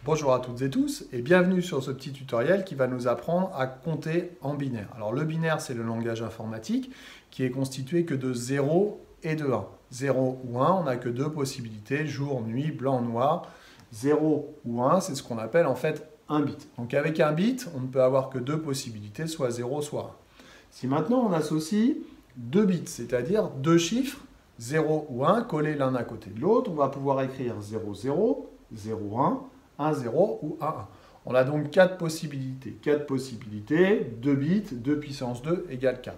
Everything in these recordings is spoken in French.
Bonjour à toutes et tous et bienvenue sur ce petit tutoriel qui va nous apprendre à compter en binaire. Alors le binaire, c'est le langage informatique qui est constitué que de 0 et de 1. 0 ou 1, on n'a que deux possibilités, jour, nuit, blanc, noir. 0 ou 1, c'est ce qu'on appelle en fait un bit. Donc avec un bit, on ne peut avoir que deux possibilités, soit 0, soit 1. Si maintenant on associe deux bits, c'est-à-dire deux chiffres, 0 ou 1, collés l'un à côté de l'autre, on va pouvoir écrire 0, 0, 0, 1, 1, 0 ou 1, 1. On a donc 4 possibilités. 4 possibilités, 2 bits, 2 puissance 2 égale 4.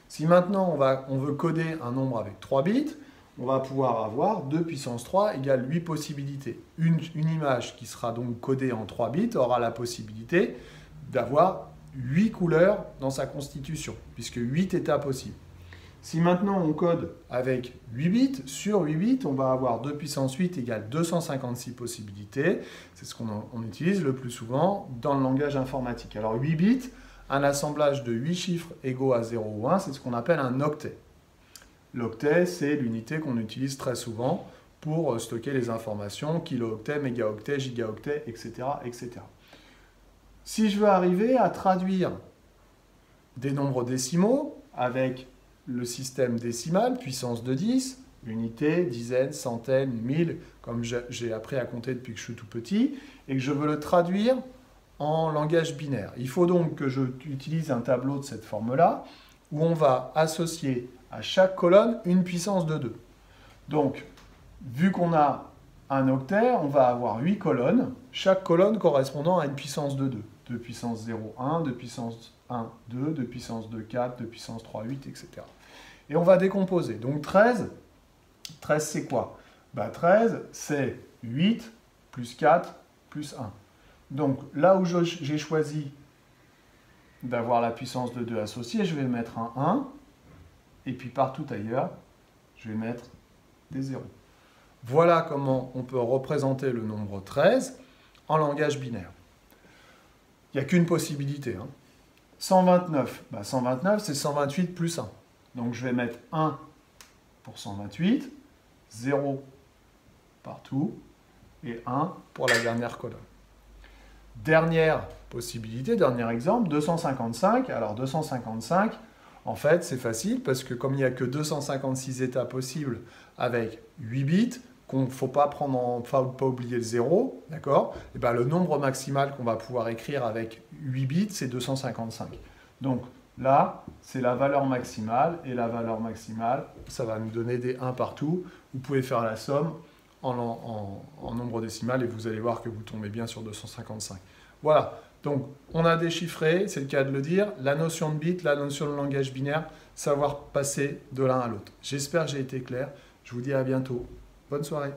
Si maintenant on veut coder un nombre avec 3 bits, on va pouvoir avoir 2 puissance 3 égale 8 possibilités. Une image qui sera donc codée en 3 bits aura la possibilité d'avoir 8 couleurs dans sa constitution, puisque 8 états possibles. Si maintenant on code avec 8 bits, sur 8 bits, on va avoir 2 puissance 8 égale 256 possibilités. C'est ce qu'on utilise le plus souvent dans le langage informatique. Alors 8 bits, un assemblage de 8 chiffres égaux à 0 ou 1, c'est ce qu'on appelle un octet. L'octet, c'est l'unité qu'on utilise très souvent pour stocker les informations, kilo-octet, mégaoctet, gigaoctet, etc., etc. Si je veux arriver à traduire des nombres décimaux avec le système décimal, puissance de 10, unité, dizaines, centaines, mille, comme j'ai appris à compter depuis que je suis tout petit, et que je veux le traduire en langage binaire. Il faut donc que j'utilise un tableau de cette forme-là, où on va associer à chaque colonne une puissance de 2. Donc, vu qu'on a un octet, on va avoir 8 colonnes, chaque colonne correspondant à une puissance de 2. 2 puissance 0, 1, 2 puissance 1, 2, 2 puissance 2, 4, 2 puissance 3, 8, etc. Et on va décomposer. Donc 13 c'est quoi? 13, c'est 8 plus 4 plus 1. Donc là où j'ai choisi d'avoir la puissance de 2 associée, je vais mettre un 1. Et puis partout ailleurs, je vais mettre des 0. Voilà comment on peut représenter le nombre 13 en langage binaire. Il n'y a qu'une possibilité. 129, 129 c'est 128 plus 1. Donc je vais mettre 1 pour 128, 0 partout et 1 pour la dernière colonne. Dernière possibilité, dernier exemple, 255. Alors 255, en fait c'est facile parce que comme il n'y a que 256 états possibles avec 8 bits, qu'on ne faut pas oublier le 0, d'accord? Et bien le nombre maximal qu'on va pouvoir écrire avec 8 bits, c'est 255. Donc là, c'est la valeur maximale, et la valeur maximale, ça va nous donner des 1 partout. Vous pouvez faire la somme en nombre décimal, et vous allez voir que vous tombez bien sur 255. Voilà, donc on a déchiffré, c'est le cas de le dire, la notion de bit, la notion de langage binaire, savoir passer de l'un à l'autre. J'espère que j'ai été clair, je vous dis à bientôt. Bonne soirée.